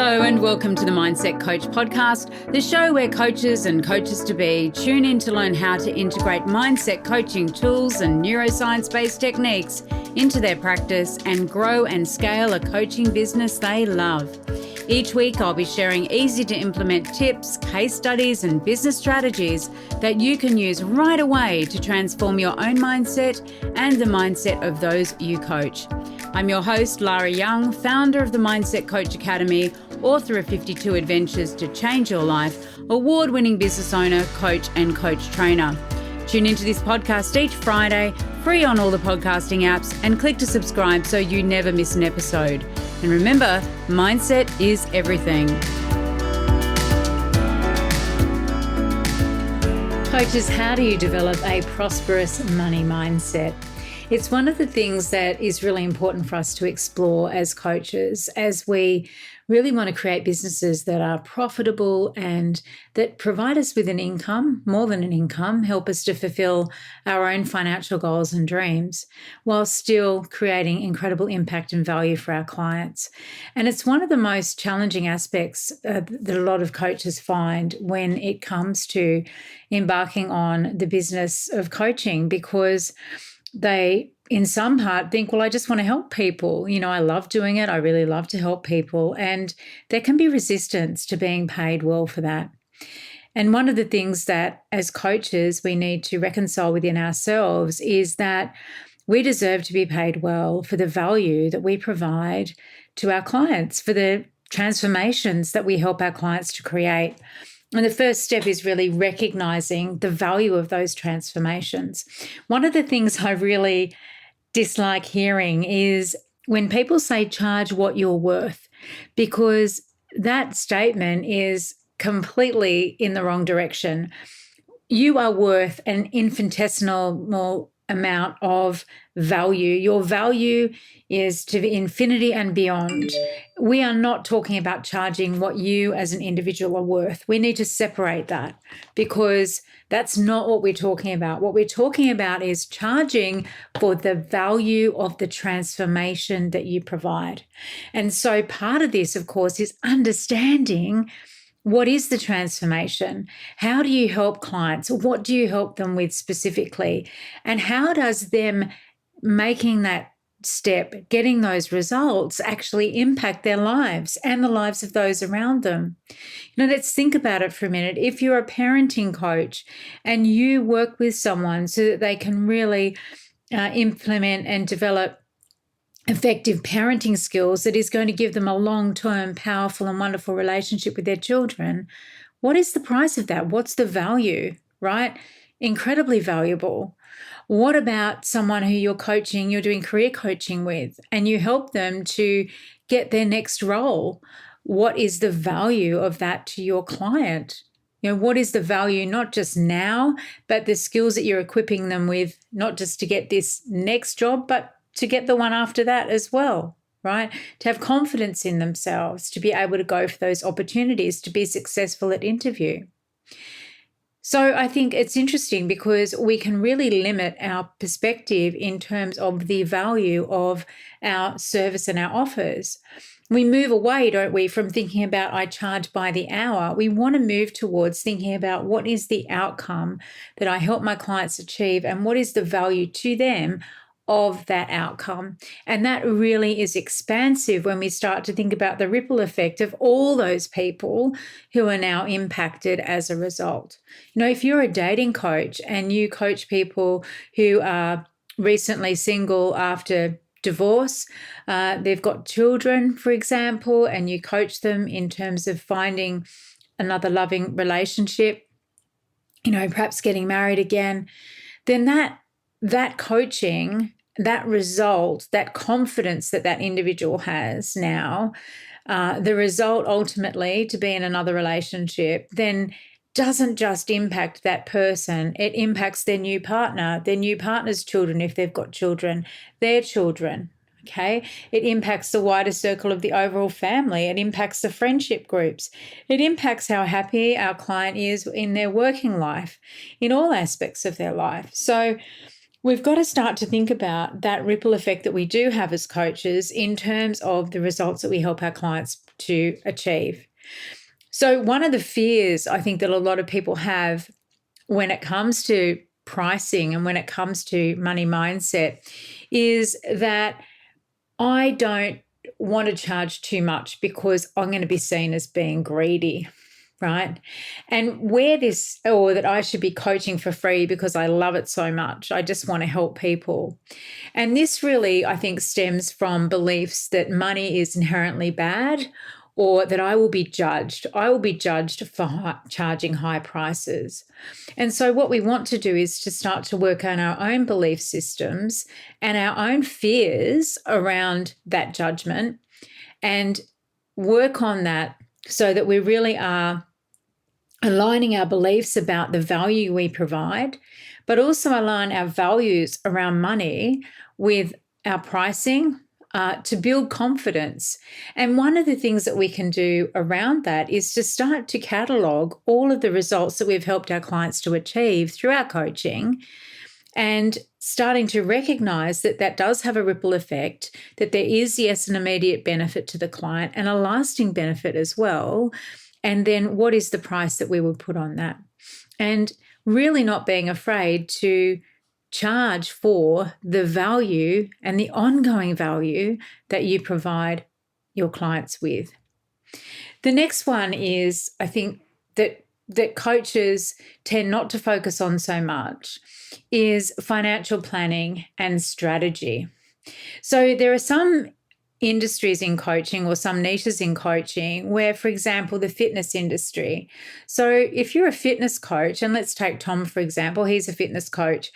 Hello and welcome to the Mindset Coach podcast, the show where coaches and coaches-to-be tune in to learn how to integrate mindset coaching tools and neuroscience-based techniques into their practice and grow and scale a coaching business they love. Each week, I'll be sharing easy-to-implement tips, case studies, and business strategies that you can use right away to transform your own mindset and the mindset of those you coach. I'm your host, Lara Young, founder of the Mindset Coach Academy, author of 52 Adventures to Change Your Life, award-winning business owner, coach, and coach trainer. Tune into this podcast each Friday, free on all the podcasting apps, and click to subscribe so you never miss an episode. And remember, mindset is everything. Coaches, how do you develop a prosperous money mindset? It's one of the things that is really important for us to explore as coaches, as we really want to create businesses that are profitable and that provide us with an income, more than an income, help us to fulfill our own financial goals and dreams, while still creating incredible impact and value for our clients. And it's one of the most challenging aspects that a lot of coaches find when it comes to embarking on the business of coaching, because they, in some part, think, well, I just want to help people. You know, I love doing it. I really love to help people. And there can be resistance to being paid well for that. And one of the things that as coaches we need to reconcile within ourselves is that we deserve to be paid well for the value that we provide to our clients, for the transformations that we help our clients to create. And the first step is really recognizing the value of those transformations. One of the things I really dislike hearing is when people say charge what you're worth, because that statement is completely in the wrong direction. You are worth an infinitesimal amount of value. Your value is to the infinity and beyond. We are not talking about charging what you as an individual are worth. We need to separate that, because that's not what we're talking about. What we're talking about is charging for the value of the transformation that you provide. And so part of this, of course, is understanding what is the transformation? How do you help clients? What do you help them with specifically? And how does them making that step, getting those results, actually impact their lives and the lives of those around them? You know, let's think about it for a minute. If you're a parenting coach and you work with someone so that they can really implement and develop effective parenting skills that is going to give them a long-term, powerful and wonderful relationship with their children, what is the price of that? What's the value, right? Incredibly valuable. What about someone who you're coaching, you're doing career coaching with, and you help them to get their next role? What is the value of that to your client? You know, what is the value, not just now, but the skills that you're equipping them with, not just to get this next job, but to get the one after that as well, right? To have confidence in themselves, to be able to go for those opportunities, to be successful at interview. So I think it's interesting because we can really limit our perspective in terms of the value of our service and our offers. We move away, don't we, from thinking about I charge by the hour. We want to move towards thinking about what is the outcome that I help my clients achieve and what is the value to them of that outcome. And that really is expansive when we start to think about the ripple effect of all those people who are now impacted as a result. You know, if you're a dating coach and you coach people who are recently single after divorce, they've got children, for example, and you coach them in terms of finding another loving relationship, you know, perhaps getting married again, then that coaching, that result, that confidence that that individual has now, the result ultimately to be in another relationship, then doesn't just impact that person. It impacts their new partner, their new partner's children, if they've got children, their children. Okay. It impacts the wider circle of the overall family. It impacts the friendship groups. It impacts how happy our client is in their working life, in all aspects of their life. So we've got to start to think about that ripple effect that we do have as coaches in terms of the results that we help our clients to achieve. So one of the fears I think that a lot of people have when it comes to pricing and when it comes to money mindset is that I don't want to charge too much because I'm going to be seen as being greedy, right? And or that I should be coaching for free because I love it so much. I just want to help people. And this really, I think, stems from beliefs that money is inherently bad or that I will be judged. I will be judged for charging high prices. And so what we want to do is to start to work on our own belief systems and our own fears around that judgment and work on that so that we really are aligning our beliefs about the value we provide, but also align our values around money with our pricing to build confidence. And one of the things that we can do around that is to start to catalog all of the results that we've helped our clients to achieve through our coaching and starting to recognize that that does have a ripple effect, that there is, yes, an immediate benefit to the client and a lasting benefit as well. And then what is the price that we will put on that? And really not being afraid to charge for the value and the ongoing value that you provide your clients with. The next one is, I think, that coaches tend not to focus on so much is financial planning and strategy. So there are some industries in coaching or some niches in coaching where, for example, the fitness industry. So if you're a fitness coach, and let's take Tom, for example, he's a fitness coach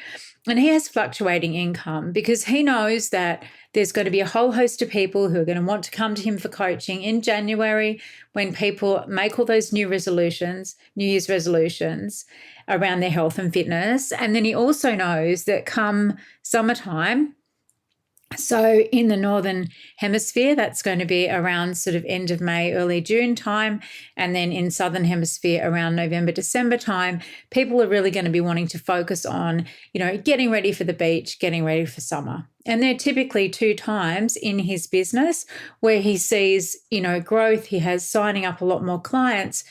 and he has fluctuating income because he knows that there's going to be a whole host of people who are going to want to come to him for coaching in January when people make all those New Year's resolutions around their health and fitness. And then he also knows that come summertime, so in the Northern Hemisphere, that's going to be around sort of end of May, early June time. And then in Southern Hemisphere around November, December time, people are really going to be wanting to focus on, getting ready for the beach, getting ready for summer. And they're typically 2 times in his business where he sees, growth. He has signing up a lot more clients.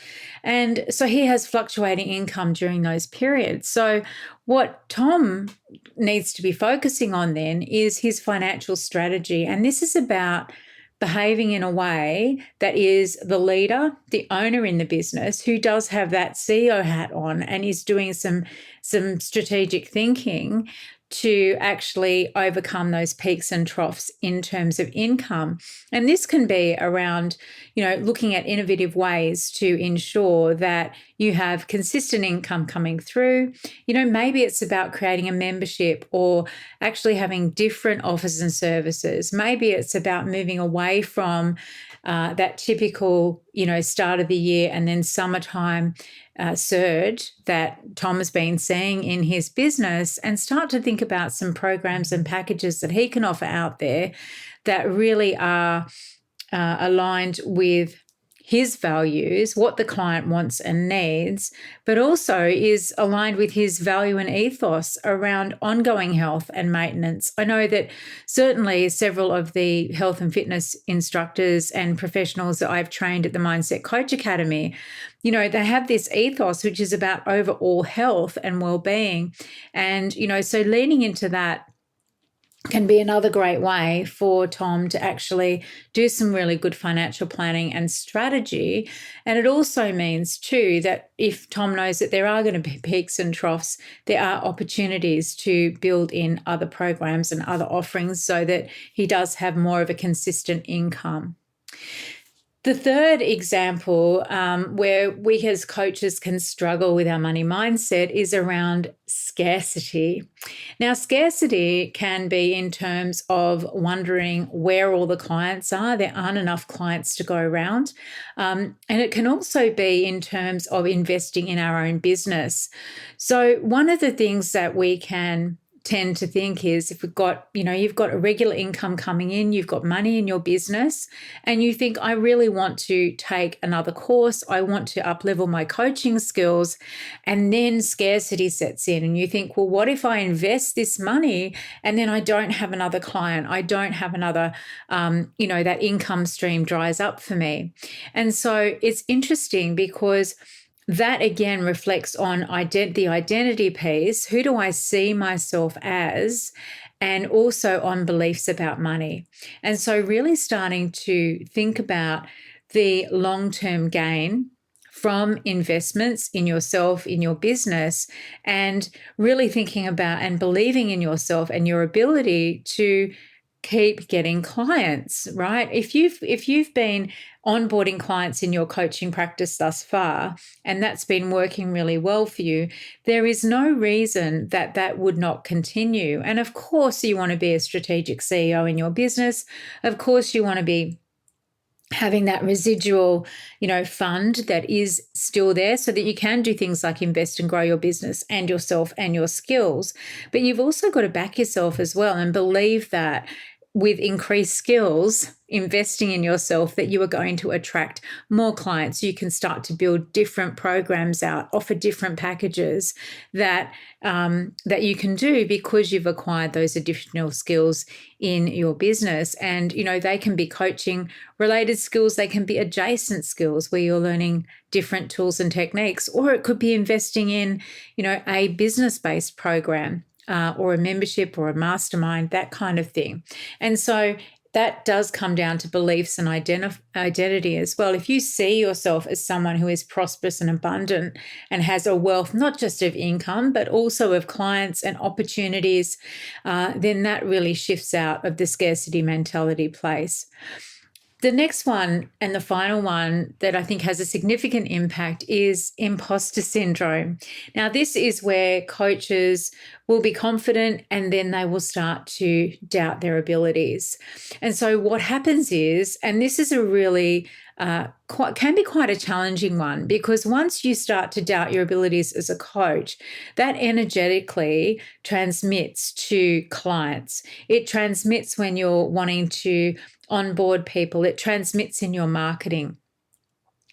And so he has fluctuating income during those periods. So what Tom needs to be focusing on then is his financial strategy. And this is about behaving in a way that is the leader, the owner in the business who does have that CEO hat on and is doing some strategic thinking to actually overcome those peaks and troughs in terms of income. And this can be around, looking at innovative ways to ensure that you have consistent income coming through. Maybe it's about creating a membership or actually having different offers and services. Maybe it's about moving away from that typical, start of the year and then summertime surge that Tom has been seeing in his business and start to think about some programs and packages that he can offer out there that really are aligned with his values, what the client wants and needs, but also is aligned with his value and ethos around ongoing health and maintenance. I know that certainly several of the health and fitness instructors and professionals that I've trained at the Mindset Coach Academy, they have this ethos, which is about overall health and well-being. And, so leaning into that can be another great way for Tom to actually do some really good financial planning and strategy. And it also means too that if Tom knows that there are going to be peaks and troughs, there are opportunities to build in other programs and other offerings so that he does have more of a consistent income. The third example where we as coaches can struggle with our money mindset is around scarcity. Now, scarcity can be in terms of wondering where all the clients are. There aren't enough clients to go around. And it can also be in terms of investing in our own business. So one of the things that we can tend to think is if we've got, you've got a regular income coming in, you've got money in your business, and you think, I really want to take another course, I want to up-level my coaching skills, and then scarcity sets in. And you think, well, what if I invest this money and then I don't have another client? I don't have another, that income stream dries up for me. And so it's interesting because that again reflects on the identity piece. Who do I see myself as? And also on beliefs about money. And so really starting to think about the long-term gain from investments in yourself, in your business, and really thinking about and believing in yourself and your ability to keep getting clients, right? If you've been onboarding clients in your coaching practice thus far, and that's been working really well for you, there is no reason that would not continue. And of course, you want to be a strategic CEO in your business. Of course, you want to be having that residual, fund that is still there so that you can do things like invest and grow your business and yourself and your skills. But you've also got to back yourself as well and believe that with increased skills, investing in yourself, that you are going to attract more clients. You can start to build different programs out, offer different packages that you can do because you've acquired those additional skills in your business. And, they can be coaching related skills. They can be adjacent skills where you're learning different tools and techniques, or it could be investing in, a business-based program. Or a membership or a mastermind, that kind of thing. And so that does come down to beliefs and identity as well. If you see yourself as someone who is prosperous and abundant and has a wealth, not just of income, but also of clients and opportunities, then that really shifts out of the scarcity mentality place. The next one and the final one that I think has a significant impact is imposter syndrome. Now, this is where coaches will be confident and then they will start to doubt their abilities. And so what happens is, and this is a really can be quite a challenging one, because once you start to doubt your abilities as a coach, that energetically transmits to clients. It transmits when you're wanting to onboard people. It transmits in your marketing.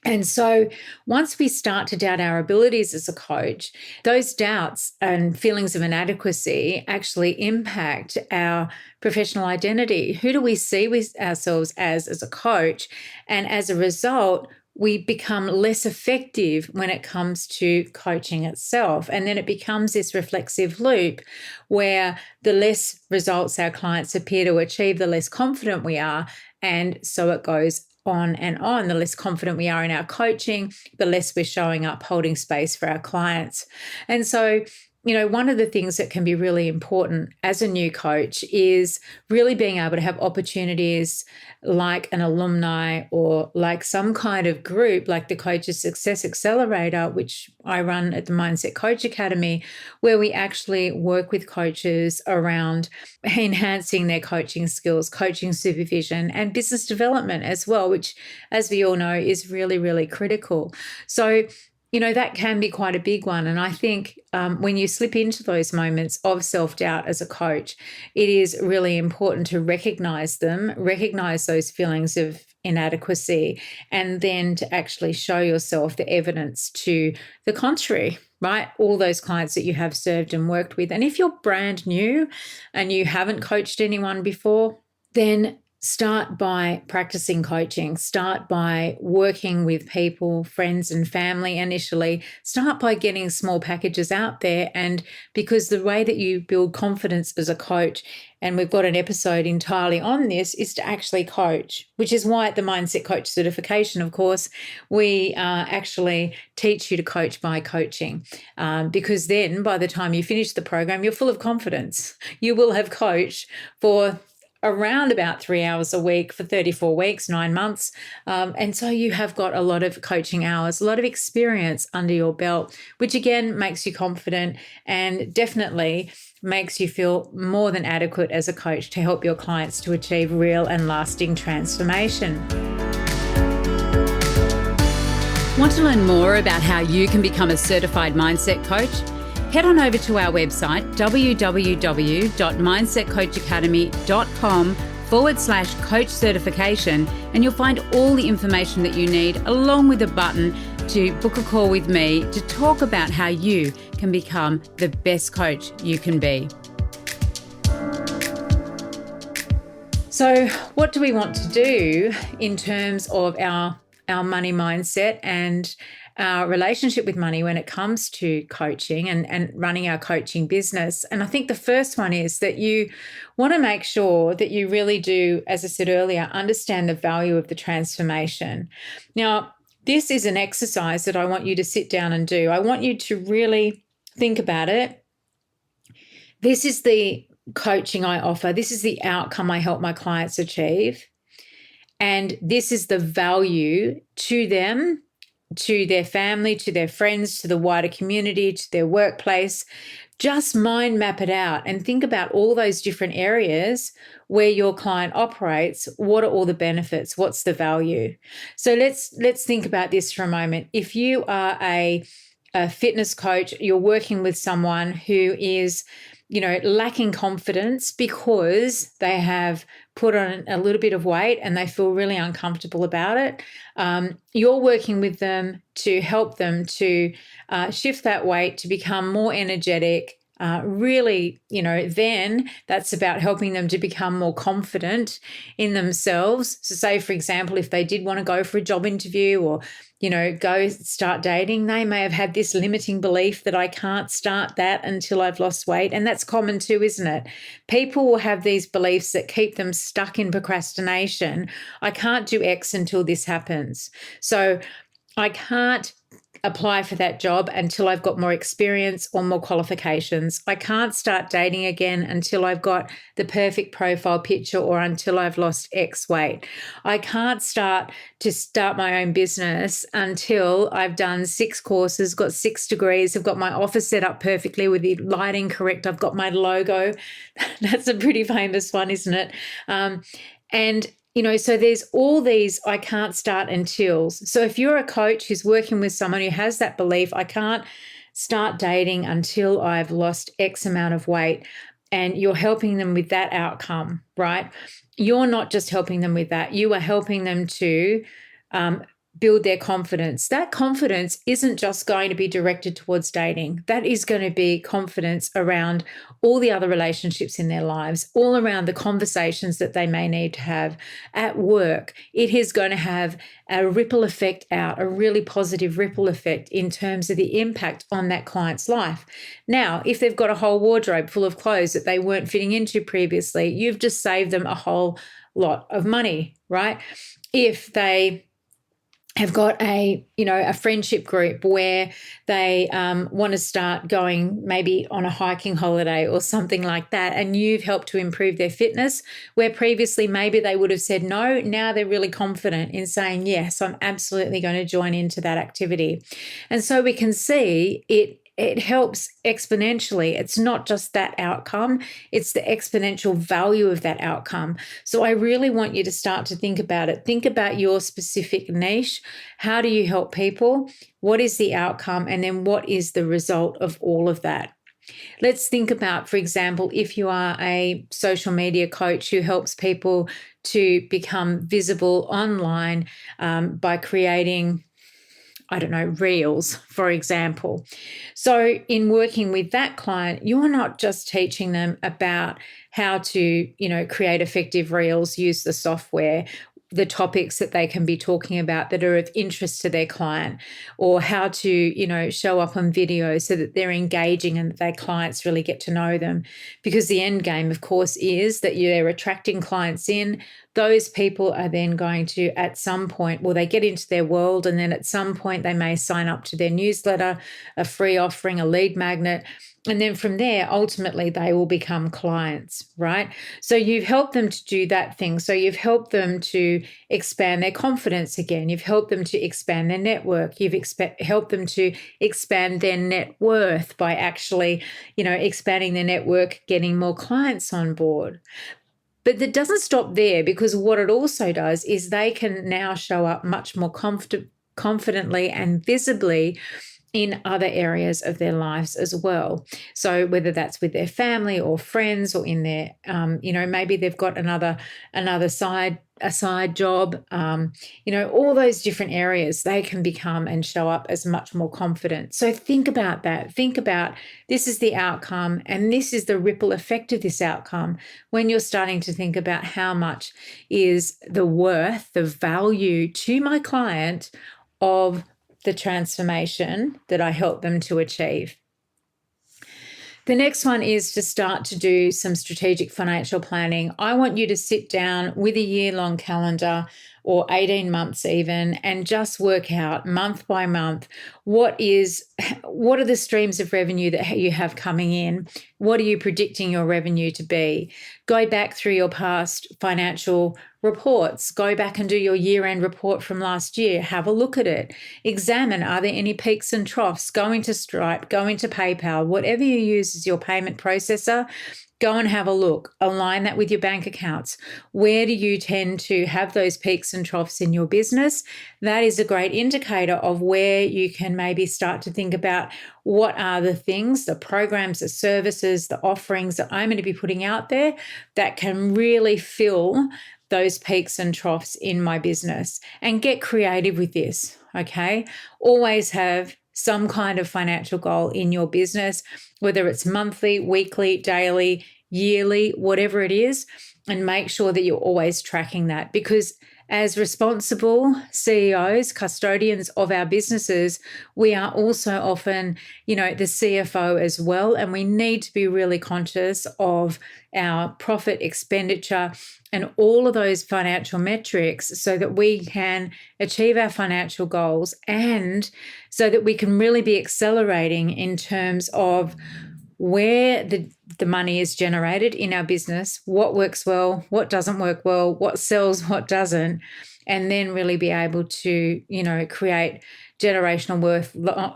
And so once we start to doubt our abilities as a coach, those doubts and feelings of inadequacy actually impact our professional identity. Who do we see ourselves as a coach? And as a result, we become less effective when it comes to coaching itself. And then it becomes this reflexive loop where the less results our clients appear to achieve, the less confident we are. And so it goes on and on. The less confident we are in our coaching, the less we're showing up, holding space for our clients. And so, one of the things that can be really important as a new coach is really being able to have opportunities like an alumni or like some kind of group like the Coaches Success Accelerator, which I run at the Mindset Coach Academy, where we actually work with coaches around enhancing their coaching skills, coaching supervision, and business development as well, which, as we all know, is really, really critical. So, that can be quite a big one. And I think when you slip into those moments of self-doubt as a coach, it is really important to recognize them, recognize those feelings of inadequacy, and then to actually show yourself the evidence to the contrary, right? All those clients that you have served and worked with. And if you're brand new and you haven't coached anyone before, then start by practicing coaching. Start by working with people, friends and family initially. Start by getting small packages out there. And because the way that you build confidence as a coach, and we've got an episode entirely on this, is to actually coach, which is why at the Mindset Coach certification, of course, we actually teach you to coach by coaching. Because then by the time you finish the program, you're full of confidence. You will have coached for around about 3 hours a week for 34 weeks, 9 months. And so you have got a lot of coaching hours, a lot of experience under your belt, which again makes you confident and definitely makes you feel more than adequate as a coach to help your clients to achieve real and lasting transformation. Want to learn more about how you can become a certified mindset coach? Head on over to our website, www.mindsetcoachacademy.com/coach certification, and you'll find all the information that you need, along with a button to book a call with me to talk about how you can become the best coach you can be. So what do we want to do in terms of our money mindset and our relationship with money when it comes to coaching and running our coaching business? And I think the first one is that you want to make sure that you really do, as I said earlier, understand the value of the transformation. Now, this is an exercise that I want you to sit down and do. I want you to really think about it. This is the coaching I offer. This is the outcome I help my clients achieve. And this is the value to them, to their family, to their friends, to the wider community, to their workplace. Just mind map it out and think about all those different areas where your client operates. What are all the benefits? What's the value? So let's think about this for a moment. If you are a fitness coach, you're working with someone who is lacking confidence because they have put on a little bit of weight and they feel really uncomfortable about it. You're working with them to help them to shift that weight, to become more energetic. Then that's about helping them to become more confident in themselves. So say, for example, if they did want to go for a job interview or, go start dating, they may have had this limiting belief that I can't start that until I've lost weight. And that's common too, isn't it? People will have these beliefs that keep them stuck in procrastination. I can't do X until this happens. So I can't apply for that job until I've got more experience or more qualifications. I can't start dating again until I've got the perfect profile picture or until I've lost X weight. I can't start my own business until I've done 6 courses, got 6 degrees, I've got my office set up perfectly with the lighting correct, I've got my logo. That's a pretty famous one, isn't it? So there's all these I can't start untils. So if you're a coach who's working with someone who has that belief, I can't start dating until I've lost X amount of weight, and you're helping them with that outcome, right? You're not just helping them with that. You are helping them to build their confidence. That confidence isn't just going to be directed towards dating. That is going to be confidence around all the other relationships in their lives, all around the conversations that they may need to have at work. It is going to have a ripple effect out, a really positive ripple effect in terms of the impact on that client's life. Now, if they've got a whole wardrobe full of clothes that they weren't fitting into previously, you've just saved them a whole lot of money, right? If they have got a friendship group where they want to start going maybe on a hiking holiday or something like that, and you've helped to improve their fitness, where previously maybe they would have said no, now they're really confident in saying, yes, I'm absolutely going to join into that activity. And so we can see it helps exponentially. It's not just that outcome, it's the exponential value of that outcome. So I really want you to start to think about it. Think about your specific niche. How do you help people? What is the outcome? And then what is the result of all of that? Let's think about, for example, if you are a social media coach who helps people to become visible online by creating reels, for example. So in working with that client, you're not just teaching them about how to, create effective reels, use the software, the topics that they can be talking about that are of interest to their client, or how to, show up on video so that they're engaging and that their clients really get to know them. Because the end game, of course, is that they're attracting clients in. Those people are then going to, at some point, they get into their world, and then at some point they may sign up to their newsletter, a free offering, a lead magnet. And then from there, ultimately, they will become clients, right? So you've helped them to do that thing. So you've helped them to expand their confidence again. You've helped them to expand their network. You've helped them to expand their net worth by actually, expanding their network, getting more clients on board. But that doesn't stop there, because what it also does is they can now show up much more confidently and visibly in other areas of their lives as well. So whether that's with their family or friends, or in their, maybe they've got a side job, all those different areas, they can become and show up as much more confident. So think about that. Think about, this is the outcome, and this is the ripple effect of this outcome when you're starting to think about how much is the worth, the value to my client of the transformation that I help them to achieve. The next one is to start to do some strategic financial planning. I want you to sit down with a year-long calendar, or 18 months even, and just work out month by month what are the streams of revenue that you have coming in. What are you predicting your revenue to be? Go back through your past financial reports. Go back and do your year-end report from last year. Have a look at it. Examine, are there any peaks and troughs? Go into Stripe, go into PayPal, whatever you use as your payment processor. Go and have a look. Align that with your bank accounts. Where do you tend to have those peaks and troughs in your business? That is a great indicator of where you can maybe start to think about what are the things, the programs, the services, the offerings that I'm going to be putting out there that can really fill those peaks and troughs in my business. And get creative with this, okay? Always have some kind of financial goal in your business, whether it's monthly, weekly, daily, yearly, whatever it is, and make sure that you're always tracking that. Because as responsible CEOs, custodians of our businesses, we are also often, the CFO as well, and we need to be really conscious of our profit, expenditure, and all of those financial metrics so that we can achieve our financial goals, and so that we can really be accelerating in terms of where the money is generated in our business, what works well, what doesn't work well, what sells, what doesn't, and then really be able to, create generational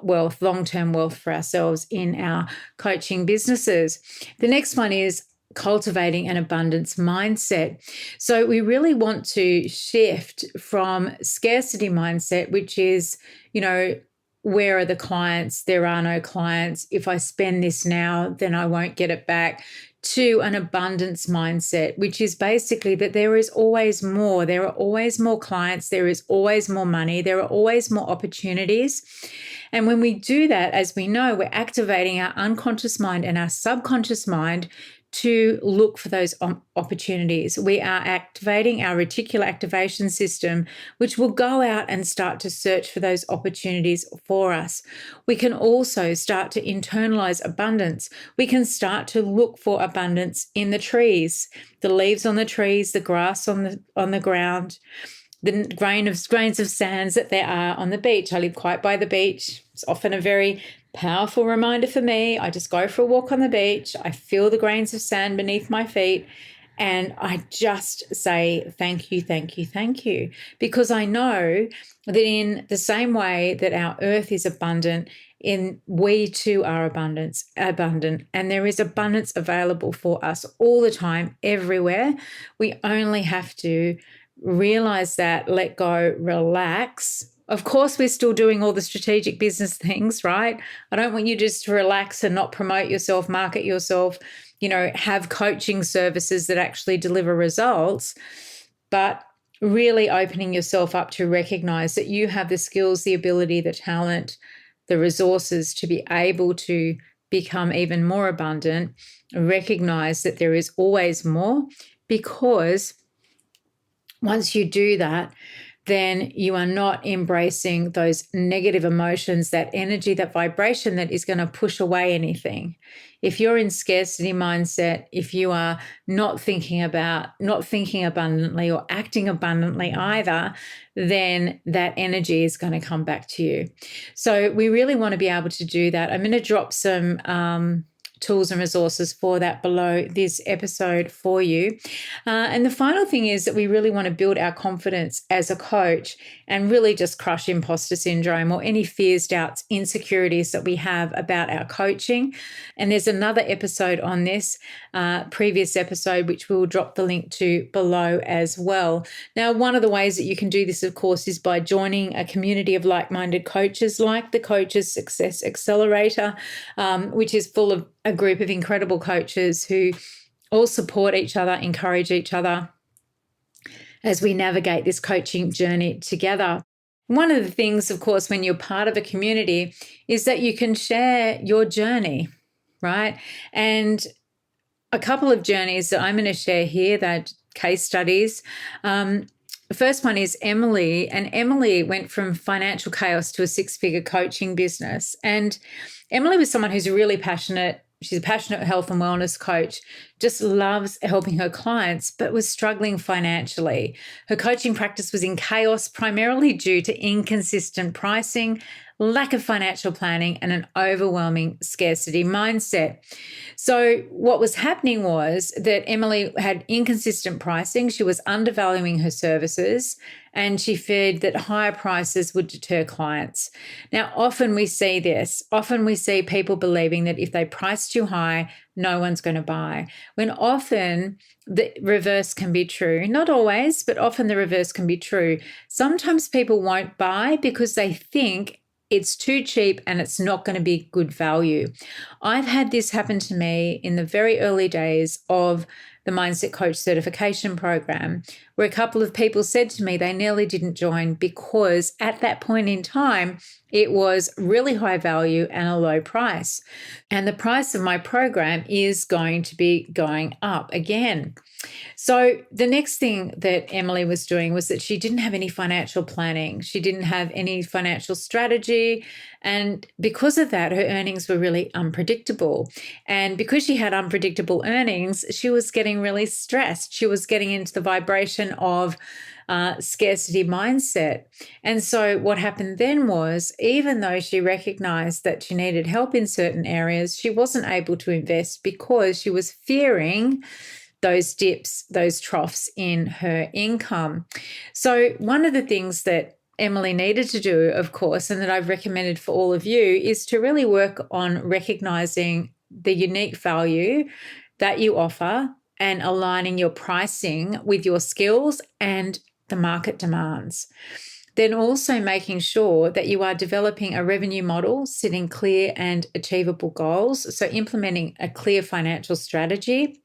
wealth, long-term wealth for ourselves in our coaching businesses. The next one is cultivating an abundance mindset. So we really want to shift from scarcity mindset, which is, where are the clients? There are no clients. If I spend this now, then I won't get it back, to an abundance mindset, which is basically that there is always more. There are always more clients. There is always more money. There are always more opportunities. And when we do that, as we know, we're activating our unconscious mind and our subconscious mind to look for those opportunities. We are activating our reticular activation system, which will go out and start to search for those opportunities for us. We can also start to internalize abundance. We can start to look for abundance in the trees, the leaves on the trees, the grass on the ground, the grains of sands that there are on the beach. I live quite by the beach. It's often a very powerful reminder for me. I just go for a walk on the beach. I feel the grains of sand beneath my feet, and I just say, thank you, thank you, thank you. Because I know that in the same way that our earth is abundant, we too are abundant, and there is abundance available for us all the time, everywhere. We only have to realize that, let go, relax. Of course, we're still doing all the strategic business things, right? I don't want you just to relax and not promote yourself, market yourself, have coaching services that actually deliver results, but really opening yourself up to recognize that you have the skills, the ability, the talent, the resources to be able to become even more abundant. Recognize that there is always more, because once you do that, then you are not embracing those negative emotions, that energy, that vibration that is going to push away anything. If you're in scarcity mindset, if you are not thinking abundantly or acting abundantly either, then that energy is going to come back to you. So we really want to be able to do that. I'm going to drop some tools and resources for that below this episode for you. And the final thing is that we really want to build our confidence as a coach and really just crush imposter syndrome or any fears, doubts, insecurities that we have about our coaching. And there's another episode on this, previous episode, which we'll drop the link to below as well. Now, one of the ways that you can do this, of course, is by joining a community of like-minded coaches like the Coaches Success Accelerator, which is full of a group of incredible coaches who all support each other, encourage each other as we navigate this coaching journey together. One of the things, of course, when you're part of a community is that you can share your journey, right? And a couple of journeys that I'm going to share here, that case studies. The first one is Emily, and Emily went from financial chaos to a six-figure coaching business. And Emily was someone who's really passionate. She's a passionate health and wellness coach, just loves helping her clients, but was struggling financially. Her coaching practice was in chaos, primarily due to inconsistent pricing, lack of financial planning, and an overwhelming scarcity mindset. So what was happening was that Emily had inconsistent pricing. She was undervaluing her services, and she feared that higher prices would deter clients. Now, often we see this. Often we see people believing that if they price too high, no one's going to buy, when often the reverse can be true. Not always, but often the reverse can be true. Sometimes people won't buy because they think it's too cheap and it's not going to be good value. I've had this happen to me in the very early days of the Mindset Coach certification program, where a couple of people said to me they nearly didn't join because at that point in time, it was really high value and a low price. And the price of my program is going to be going up again. So the next thing that Emily was doing was that she didn't have any financial planning. She didn't have any financial strategy. And because of that, her earnings were really unpredictable. And because she had unpredictable earnings, she was getting really stressed. She was getting into the vibration of scarcity mindset. And so what happened then was, even though she recognized that she needed help in certain areas, she wasn't able to invest because she was fearing those dips, those troughs in her income. So one of the things that Emily needed to do, of course, and that I've recommended for all of you, is to really work on recognizing the unique value that you offer and aligning your pricing with your skills and the market demands. Then also making sure that you are developing a revenue model, setting clear and achievable goals. So implementing a clear financial strategy.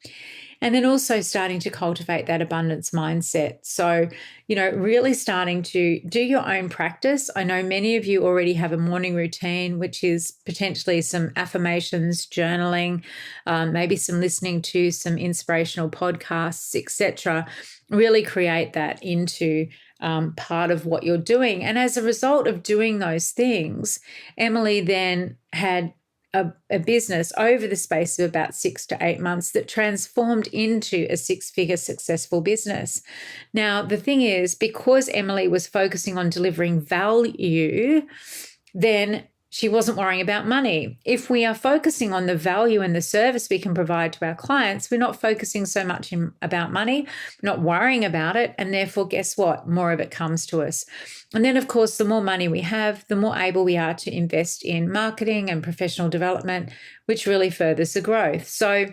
And then also starting to cultivate that abundance mindset. So, really starting to do your own practice. I know many of you already have a morning routine, which is potentially some affirmations, journaling, maybe some listening to some inspirational podcasts, etc. Really create that into part of what you're doing. And as a result of doing those things, Emily then had a business over the space of about 6 to 8 months that transformed into a six-figure successful business. Now, the thing is, because Emily was focusing on delivering value, then she wasn't worrying about money. If we are focusing on the value and the service we can provide to our clients, we're not focusing so much about money, not worrying about it, and therefore, guess what? More of it comes to us. And then, of course, the more money we have, the more able we are to invest in marketing and professional development, which really furthers the growth. So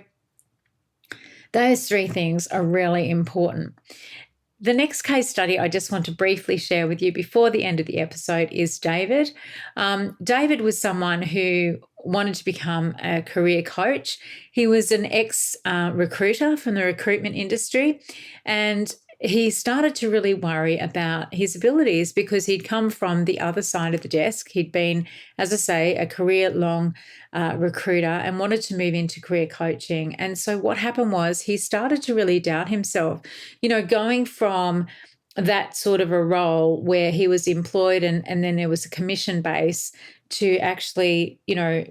those three things are really important. The next case study I just want to briefly share with you before the end of the episode is David. David was someone who wanted to become a career coach. He was an ex-recruiter from the recruitment industry, and he started to really worry about his abilities because he'd come from the other side of the desk. He'd been, as I say, a career-long recruiter and wanted to move into career coaching. And so what happened was he started to really doubt himself, going from that sort of a role where he was employed and then there was a commission base to actually,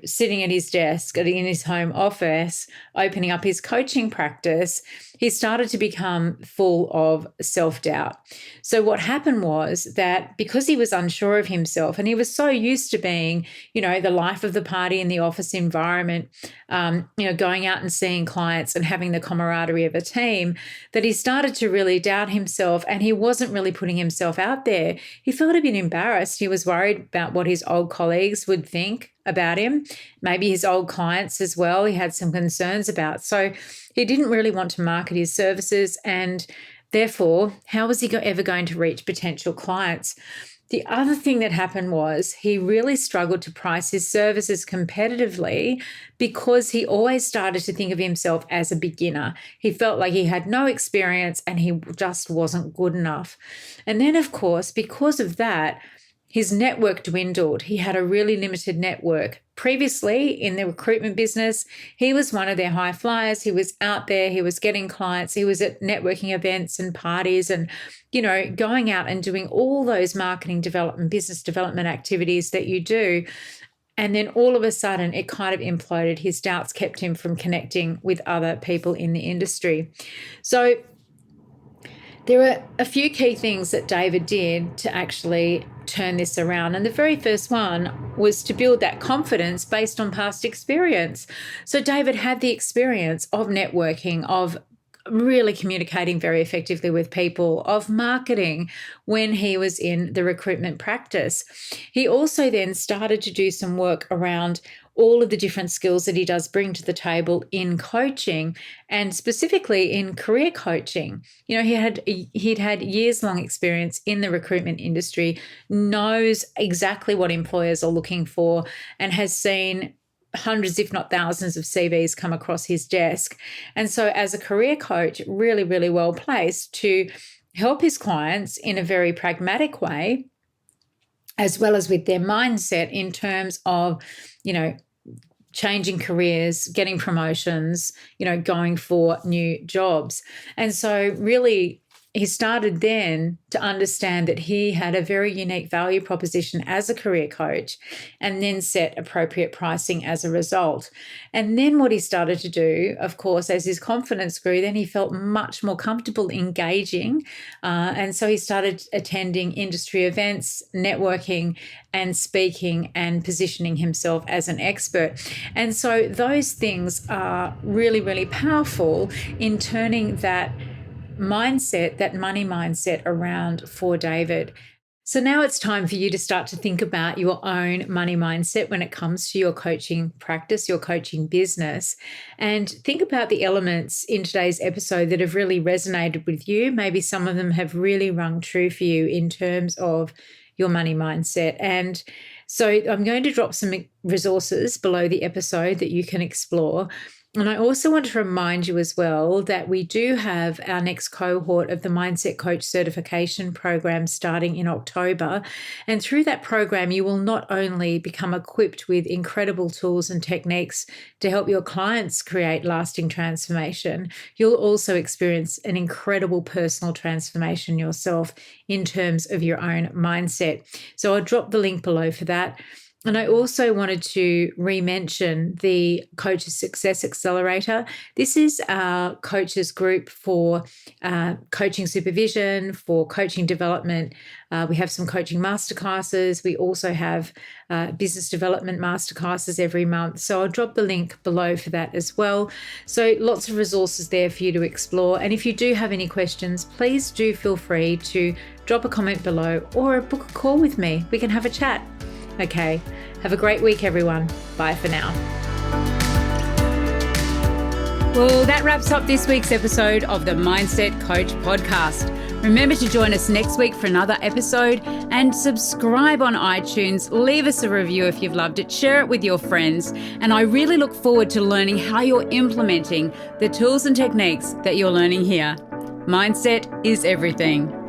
sitting at his desk in his home office, opening up his coaching practice, he started to become full of self-doubt. So what happened was that because he was unsure of himself and he was so used to being, the life of the party in the office environment, going out and seeing clients and having the camaraderie of a team, that he started to really doubt himself, and he wasn't really putting himself out there. He felt a bit embarrassed. He was worried about what his old colleagues would think about him, maybe his old clients as well. He had some concerns about. So he didn't really want to market his services, and therefore, how was he ever going to reach potential clients? The other thing that happened was he really struggled to price his services competitively because he always started to think of himself as a beginner. He felt like he had no experience and he just wasn't good enough. And then, of course, because of that, his network dwindled. He had a really limited network. Previously, in the recruitment business, he was one of their high flyers. He was out there. He was getting clients. He was at networking events and parties and, going out and doing all those marketing development, business development activities that you do. And then all of a sudden, it kind of imploded. His doubts kept him from connecting with other people in the industry. So there are a few key things that David did to actually turn this around. And the very first one was to build that confidence based on past experience. So David had the experience of networking, of really communicating very effectively with people, of marketing when he was in the recruitment practice. He also then started to do some work around all of the different skills that he does bring to the table in coaching, and specifically in career coaching. He'd had years-long experience in the recruitment industry, knows exactly what employers are looking for, and has seen hundreds, if not thousands, of CVs come across his desk. And so as a career coach, really, really well placed to help his clients in a very pragmatic way, as well as with their mindset in terms of, changing careers, getting promotions, going for new jobs. And so really, he started then to understand that he had a very unique value proposition as a career coach, and then set appropriate pricing as a result. And then what he started to do, of course, as his confidence grew, then he felt much more comfortable engaging. And so he started attending industry events, networking and speaking, and positioning himself as an expert. And so those things are really, really powerful in turning that mindset, that money mindset, around for David. So now it's time for you to start to think about your own money mindset when it comes to your coaching practice, your coaching business, and think about the elements in today's episode that have really resonated with you. Maybe some of them have really rung true for you in terms of your money mindset. And so I'm going to drop some resources below the episode that you can explore. And I also want to remind you as well that we do have our next cohort of the Mindset Coach Certification Program starting in October. And through that program, you will not only become equipped with incredible tools and techniques to help your clients create lasting transformation, you'll also experience an incredible personal transformation yourself in terms of your own mindset. So I'll drop the link below for that. And I also wanted to re-mention the Coaches Success Accelerator. This is our coaches group for coaching supervision, for coaching development. We have some coaching masterclasses. We also have business development masterclasses every month. So I'll drop the link below for that as well. So lots of resources there for you to explore. And if you do have any questions, please do feel free to drop a comment below or book a call with me. We can have a chat. Okay, have a great week, everyone. Bye for now. Well, that wraps up this week's episode of the Mindset Coach podcast. Remember to join us next week for another episode, and subscribe on iTunes. Leave us a review if you've loved it. Share it with your friends. And I really look forward to learning how you're implementing the tools and techniques that you're learning here. Mindset is everything.